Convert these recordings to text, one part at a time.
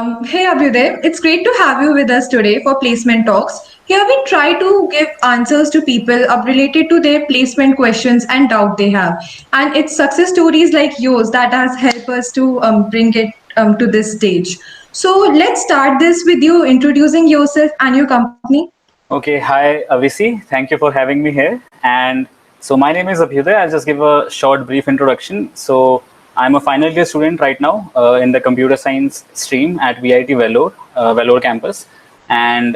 Hey Abhyuday, it's great to have you with us today for Placement Talks. Here we try to give answers to people related to their placement questions and doubt they have. And it's success stories like yours that has helped us to bring it to this stage. So let's start this with you introducing yourself and your company. Okay, hi Avisi. Thank you for having me here. And so my name is Abhyuday. I'll just give a short, brief introduction. So I'm a final year student right now in the computer science stream at VIT Vellore campus. And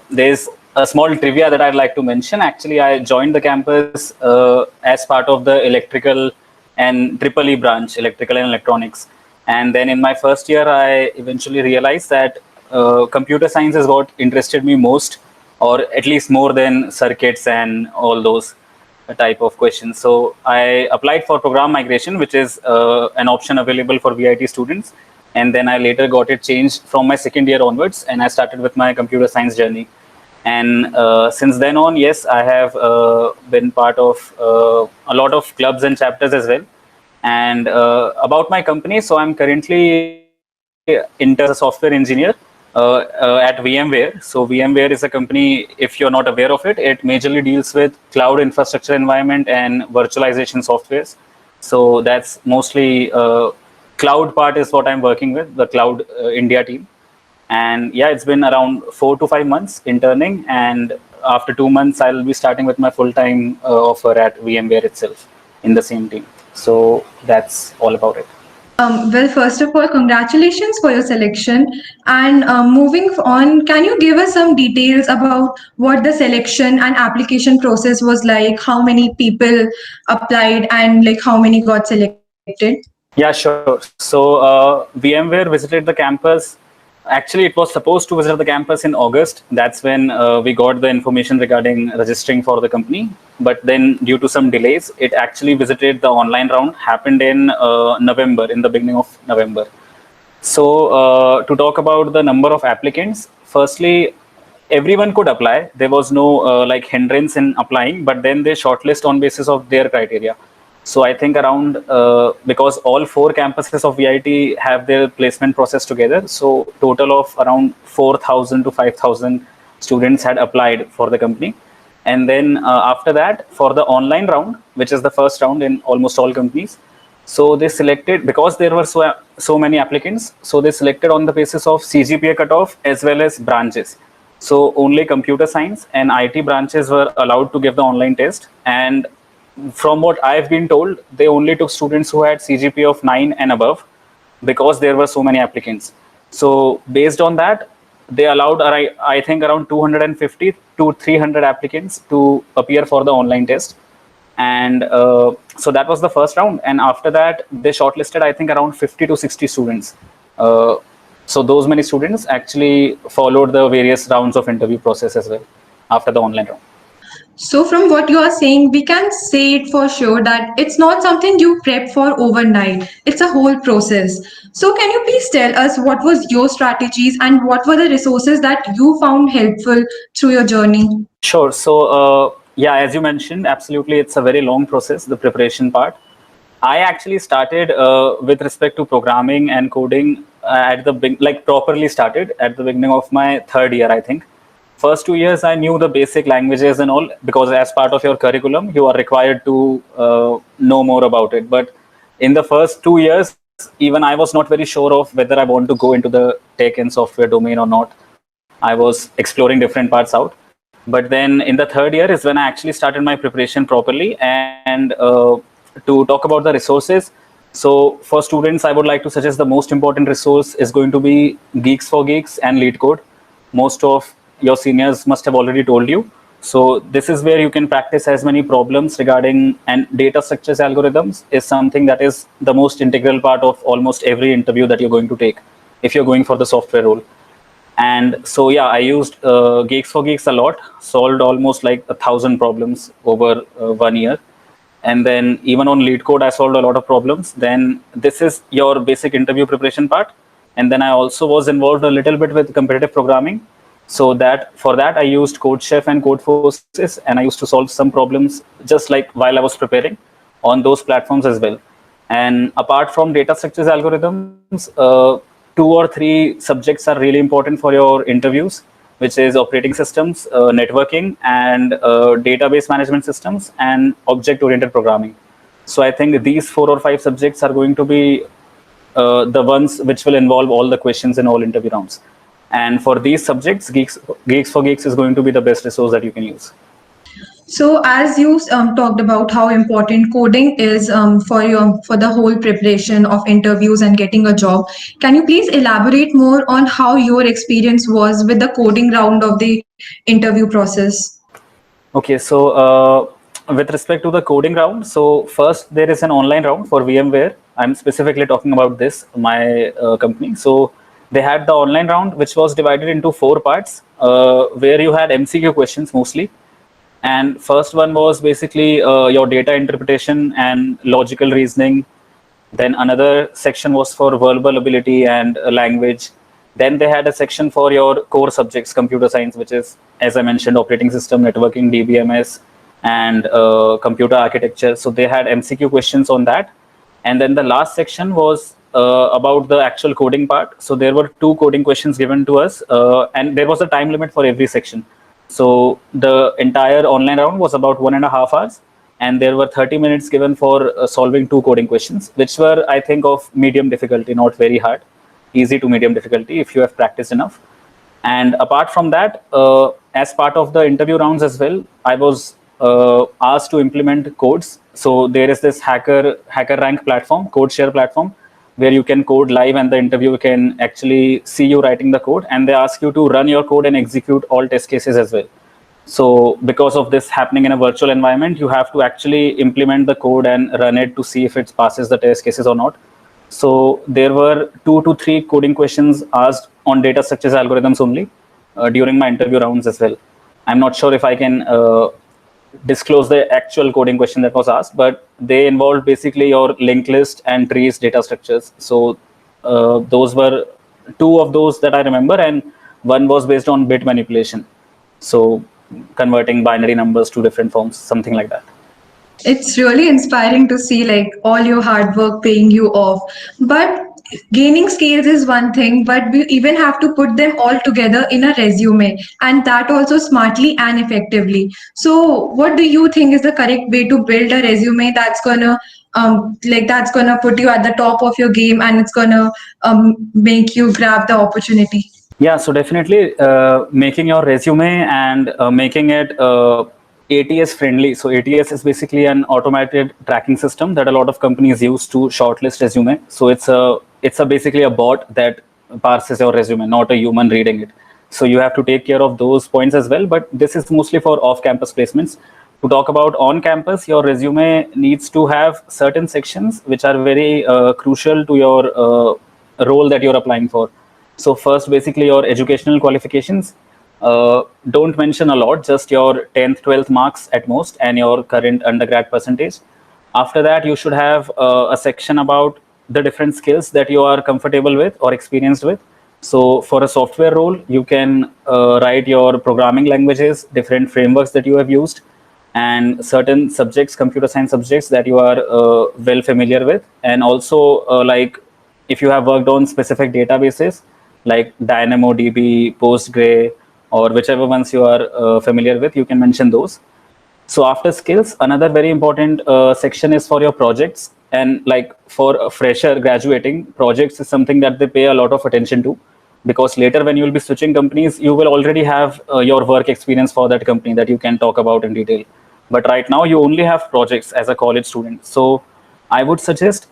there's a small trivia that I'd like to mention. Actually, I joined the campus as part of the electrical and triple E branch, electrical and electronics. And then in my first year, I eventually realized that computer science is what interested me most, or at least more than circuits and all those type of questions. So I applied for program migration, which is an option available for VIT students. And then I later got it changed from my second year onwards, and I started with my computer science journey. And since then on, yes, I have been part of a lot of clubs and chapters as well. And about my company, so I'm currently intern as a software engineer at VMware. So VMware is a company, if you're not aware of it, it majorly deals with cloud infrastructure environment and virtualization softwares. So that's mostly cloud part is what I'm working with, the cloud India team. And yeah, it's been around 4 to 5 months interning, and after 2 months, I'll be starting with my full-time offer at VMware itself in the same team. So that's all about it. Well, first of all, congratulations for your selection. And moving on, can you give us some details about what the selection and application process was like? How many people applied and like how many got selected? Yeah, sure. So VMware visited the campus. Actually, it was supposed to visit the campus in August. That's when we got the information regarding registering for the company. But then, due to some delays, it actually visited the online round. Happened in November, in the beginning of November. So, to talk about the number of applicants, firstly, everyone could apply. There was no like hindrance in applying, but then they shortlist on basis of their criteria. So I think around because all four campuses of VIT have their placement process together. So total of around 4,000 to 5,000 students had applied for the company. And then after that, for the online round, which is the first round in almost all companies, so they selected, because there were so many applicants, so they selected on the basis of CGPA cutoff as well as branches. So only computer science and IT branches were allowed to give the online test. And from what I've been told, they only took students who had CGPA of 9 and above, because there were so many applicants. So based on that, they allowed, I think, around 250 to 300 applicants to appear for the online test. And so that was the first round. And after that, they shortlisted, I think, around 50 to 60 students. Uh, so those many students actually followed the various rounds of interview process as well after the online round. So, from what you are saying, we can say it for sure that it's not something you prep for overnight. It's a whole process. So, can you please tell us what was your strategies and what were the resources that you found helpful through your journey? Sure. So, yeah, as you mentioned, absolutely, it's a very long process, the preparation part. I actually started with respect to programming and coding at the like properly started at the beginning of my third year, I think. First 2 years, I knew the basic languages and all, because as part of your curriculum, you are required to know more about it. But in the first 2 years, even I was not very sure of whether I want to go into the tech and software domain or not. I was exploring different parts out. But then in the third year is when I actually started my preparation properly. And to talk about the resources, so for students, I would like to suggest the most important resource is going to be Geeks for Geeks and LeetCode. Most of your seniors must have already told you. So this is where you can practice as many problems regarding, and data structures algorithms is something that is the most integral part of almost every interview that you're going to take if you're going for the software role. And so, yeah, I used Geeks for Geeks a lot, solved almost like 1,000 problems over 1 year. And then even on LeetCode, I solved a lot of problems. Then this is your basic interview preparation part. And then I also was involved a little bit with competitive programming. So that for that, I used CodeChef and Codeforces, and I used to solve some problems just like while I was preparing on those platforms as well. And apart from data structures algorithms, two or three subjects are really important for your interviews, which is operating systems, networking, and database management systems, and object-oriented programming. So I think these 4 or 5 subjects are going to be the ones which will involve all the questions in all interview rounds. And for these subjects, Geeks for Geeks is going to be the best resource that you can use. So, as you talked about how important coding is for the whole preparation of interviews and getting a job, can you please elaborate more on how your experience was with the coding round of the interview process? Okay, so with respect to the coding round, so first there is an online round for VMware. I'm specifically talking about this, my company. So they had the online round, which was divided into 4 parts, where you had MCQ questions mostly. And first one was basically your data interpretation and logical reasoning. Then another section was for verbal ability and language. Then they had a section for your core subjects, computer science, which is, as I mentioned, operating system, networking, DBMS, and computer architecture. So they had MCQ questions on that. And then the last section was about the actual coding part. So there were 2 coding questions given to us, and there was a time limit for every section. So the entire online round was about 1.5 hours, and there were 30 minutes given for solving 2 coding questions, which were, I think, of medium difficulty, not very hard, easy to medium difficulty if you have practiced enough. And apart from that, as part of the interview rounds as well, I was asked to implement codes. So there is this HackerRank platform, CodeShare platform, where you can code live and the interviewer can actually see you writing the code, and they ask you to run your code and execute all test cases as well. So because of this happening in a virtual environment, you have to actually implement the code and run it to see if it passes the test cases or not. So there were 2 to 3 coding questions asked on data structures algorithms only during my interview rounds as well. I'm not sure if I can disclose the actual coding question that was asked, but they involved basically your linked list and trees data structures. So those were 2 of those that I remember, and one was based on bit manipulation. So converting binary numbers to different forms, something like that. It's really inspiring to see like all your hard work paying you off. But gaining skills is one thing, but we even have to put them all together in a resume, and that also smartly and effectively. So, what do you think is the correct way to build a resume that's gonna that's gonna put you at the top of your game, and it's gonna make you grab the opportunity? Yeah, so definitely making your resume and making it ATS friendly. So ATS is basically an automated tracking system that a lot of companies use to shortlist resume. So it's basically a bot that parses your resume, not a human reading it. So you have to take care of those points as well. But this is mostly for off-campus placements. To talk about on-campus, your resume needs to have certain sections which are very crucial to your role that you're applying for. So first, basically your educational qualifications. Don't mention a lot, just your 10th, 12th marks at most and your current undergrad percentage. After that, you should have a section about the different skills that you are comfortable with or experienced with. So for a software role, you can write your programming languages, different frameworks that you have used, and certain subjects, computer science subjects that you are well familiar with. And also like if you have worked on specific databases like DynamoDB, Postgre, or whichever ones you are familiar with, you can mention those. So after skills, another very important section is for your projects. And like for a fresher graduating, projects is something that they pay a lot of attention to, because later when you will be switching companies, you will already have your work experience for that company that you can talk about in detail. But right now you only have projects as a college student. So I would suggest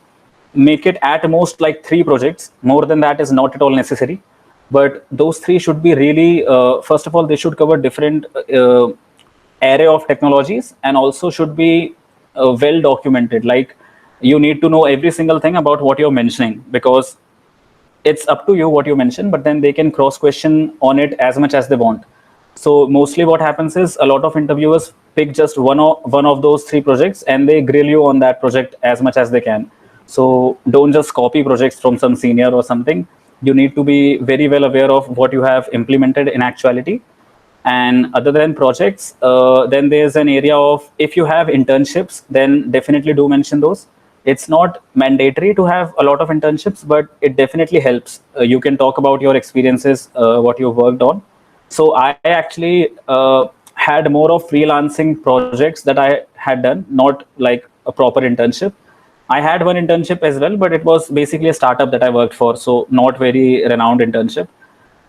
make it at most like 3 projects. More than that is not at all necessary. But those 3 should be really, first of all, they should cover different array of technologies, and also should be well documented. Like you need to know every single thing about what you're mentioning, because it's up to you what you mention, but then they can cross question on it as much as they want. So mostly what happens is a lot of interviewers pick just one of those 3 projects and they grill you on that project as much as they can. So don't just copy projects from some senior or something. You need to be very well aware of what you have implemented in actuality. And other than projects, then there's an area of, if you have internships, then definitely do mention those. It's not mandatory to have a lot of internships, but it definitely helps. You can talk about your experiences, what you've worked on. So I actually had more of freelancing projects that I had done, not like a proper internship. I had one internship as well, but it was basically a startup that I worked for, so not very renowned internship.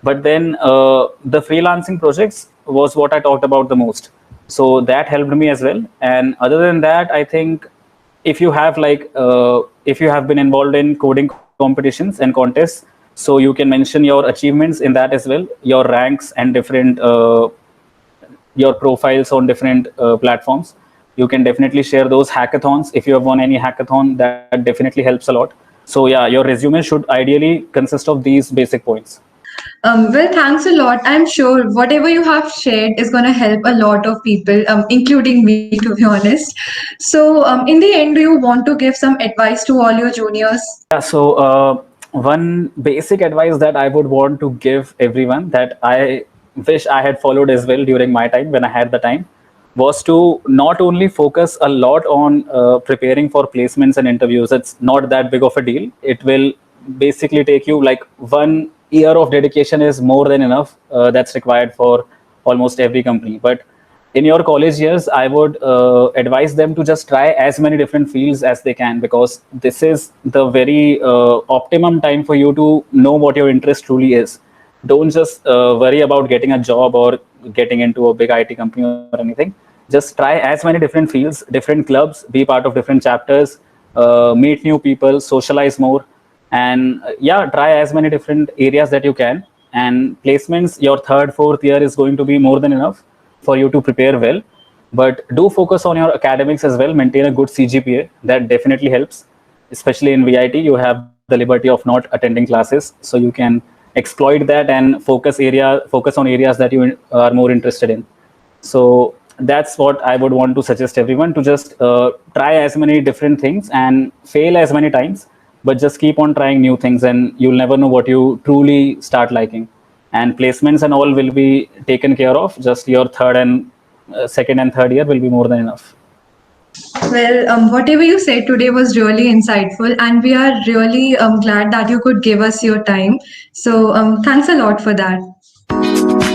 But then the freelancing projects was what I talked about the most. So that helped me as well. And other than that, I think if you have if you have been involved in coding competitions and contests, so you can mention your achievements in that as well, your ranks and different your profiles on different platforms. You can definitely share those hackathons. If you have won any hackathon, that definitely helps a lot. So yeah, your resume should ideally consist of these basic points. Well, thanks a lot. I'm sure whatever you have shared is going to help a lot of people, including me, to be honest. So, in the end, do you want to give some advice to all your juniors? Yeah, so one basic advice that I would want to give everyone, that I wish I had followed as well during my time when I had the time, was to not only focus a lot on preparing for placements and interviews. It's not that big of a deal. It will basically take you like 1 year of dedication is more than enough. That's required for almost every company. But in your college years, I would advise them to just try as many different fields as they can, because this is the very optimum time for you to know what your interest truly is. Don't just worry about getting a job or getting into a big IT company or anything. Just try as many different fields, different clubs, be part of different chapters, meet new people, socialize more, and yeah, try as many different areas that you can. And placements, your third, fourth year is going to be more than enough for you to prepare well. But do focus on your academics as well. Maintain a good CGPA. That definitely helps. Especially in VIT, you have the liberty of not attending classes, so you can exploit that and focus on areas that you are more interested in. So that's what I would want to suggest everyone, to just try as many different things and fail as many times, but just keep on trying new things, and you'll never know what you truly start liking. And placements and all will be taken care of. Just your third and second and third year will be more than enough. Well, whatever you said today was really insightful, and we are really glad that you could give us your time. So, thanks a lot for that.